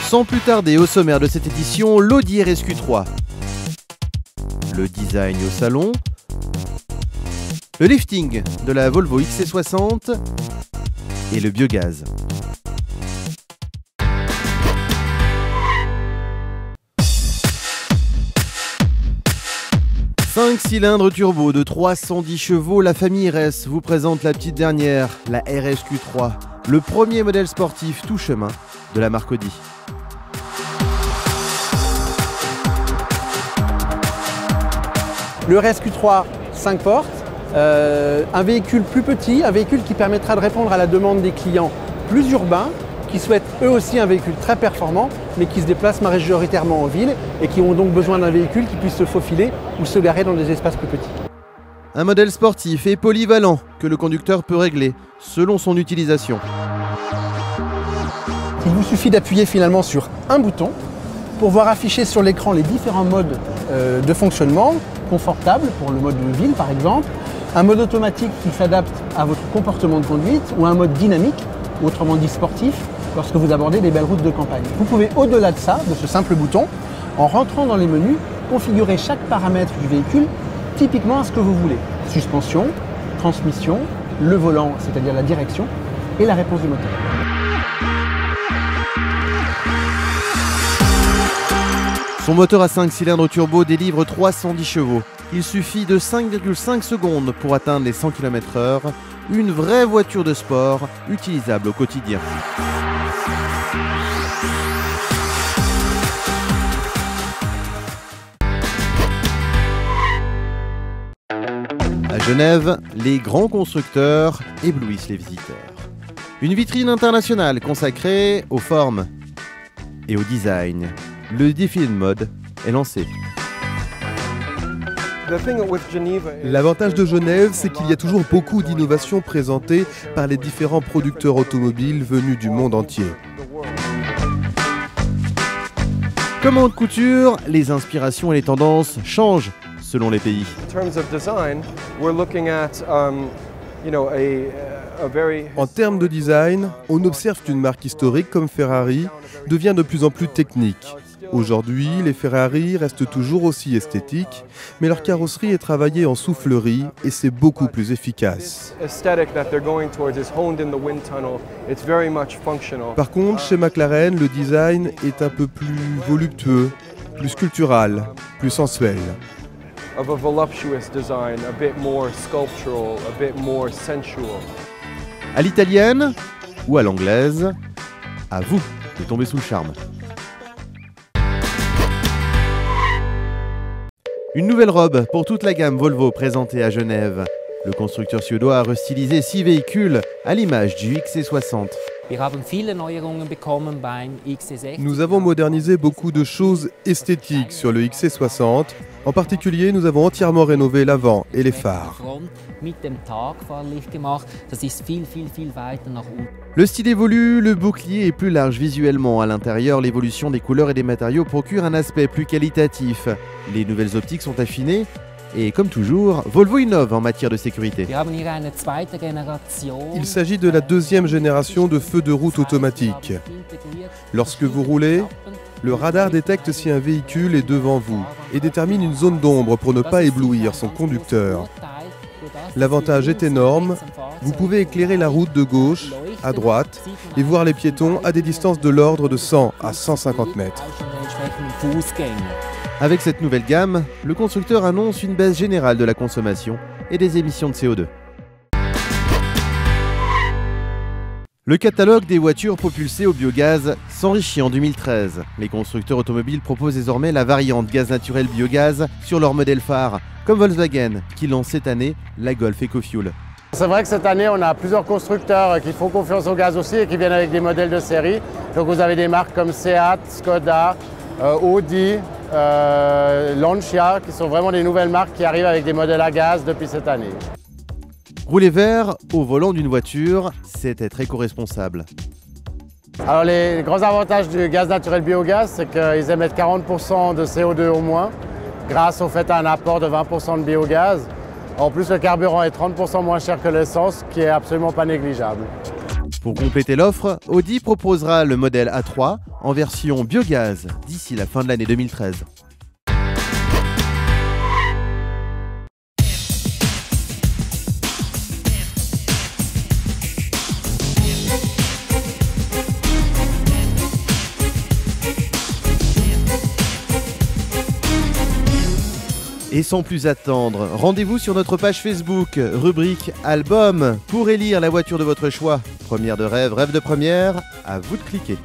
Sans plus tarder, au sommaire de cette édition, l'Audi RSQ3. Le design au salon, le lifting de la Volvo XC60 et le biogaz. Cinq cylindres turbo de 310 chevaux, la famille RS vous présente la petite dernière, la RSQ3, le premier modèle sportif tout chemin de la marque Audi. Le RSQ3 5 portes, un véhicule plus petit, un véhicule qui permettra de répondre à la demande des clients plus urbains, qui souhaitent eux aussi un véhicule très performant, mais qui se déplacent majoritairement en ville et qui ont donc besoin d'un véhicule qui puisse se faufiler ou se garer dans des espaces plus petits. Un modèle sportif et polyvalent que le conducteur peut régler selon son utilisation. Il vous suffit d'appuyer finalement sur un bouton pour voir afficher sur l'écran les différents modes de fonctionnement, confortable pour le mode de ville par exemple, un mode automatique qui s'adapte à votre comportement de conduite ou un mode dynamique, autrement dit sportif, lorsque vous abordez des belles routes de campagne. Vous pouvez au-delà de ça, de ce simple bouton, en rentrant dans les menus, configurer chaque paramètre du véhicule typiquement à ce que vous voulez. Suspension, transmission, le volant, c'est-à-dire la direction, et la réponse du moteur. Son moteur à 5 cylindres turbo délivre 310 chevaux. Il suffit de 5,5 secondes pour atteindre les 100 km/h. Une vraie voiture de sport utilisable au quotidien. À Genève, les grands constructeurs éblouissent les visiteurs. Une vitrine internationale consacrée aux formes et au design. Le défilé de mode est lancé. L'avantage de Genève, c'est qu'il y a toujours beaucoup d'innovations présentées par les différents producteurs automobiles venus du monde entier. Comme en haute couture, les inspirations et les tendances changent selon les pays. En termes de design, on observe qu'une marque historique comme Ferrari devient de plus en plus technique. Aujourd'hui, les Ferrari restent toujours aussi esthétiques, mais leur carrosserie est travaillée en soufflerie et c'est beaucoup plus efficace. Par contre, chez McLaren, le design est un peu plus voluptueux, plus sculptural, plus sensuel. À l'italienne ou à l'anglaise, à vous de tomber sous le charme. Une nouvelle robe pour toute la gamme Volvo présentée à Genève. Le constructeur suédois a restylisé 6 véhicules à l'image du XC60. Nous avons modernisé beaucoup de choses esthétiques sur le XC60. En particulier, nous avons entièrement rénové l'avant et les phares. Le style évolue, le bouclier est plus large visuellement. À l'intérieur, l'évolution des couleurs et des matériaux procure un aspect plus qualitatif. Les nouvelles optiques sont affinées. Et comme toujours, Volvo innove en matière de sécurité. Il s'agit de la deuxième génération de feux de route automatiques. Lorsque vous roulez, le radar détecte si un véhicule est devant vous et détermine une zone d'ombre pour ne pas éblouir son conducteur. L'avantage est énorme, vous pouvez éclairer la route de gauche, à droite et voir les piétons à des distances de l'ordre de 100 à 150 mètres. Avec cette nouvelle gamme, le constructeur annonce une baisse générale de la consommation et des émissions de CO2. Le catalogue des voitures propulsées au biogaz s'enrichit en 2013. Les constructeurs automobiles proposent désormais la variante gaz naturel biogaz sur leur modèle phare, comme Volkswagen, qui lance cette année la Golf EcoFuel. C'est vrai que cette année, on a plusieurs constructeurs qui font confiance au gaz aussi et qui viennent avec des modèles de série. Donc vous avez des marques comme Seat, Skoda, Audi, Lancia, qui sont vraiment des nouvelles marques qui arrivent avec des modèles à gaz depuis cette année. Rouler vert au volant d'une voiture, c'est être éco-responsable. Alors les grands avantages du gaz naturel biogaz, c'est qu'ils émettent 40% de CO2 au moins, grâce au fait à un apport de 20% de biogaz. En plus, le carburant est 30% moins cher que l'essence, ce qui est absolument pas négligeable. Pour compléter l'offre, Audi proposera le modèle A3 en version biogaz d'ici la fin de l'année 2013. Et sans plus attendre, rendez-vous sur notre page Facebook, rubrique Album, pour élire la voiture de votre choix. Première de rêve, rêve de première, à vous de cliquer.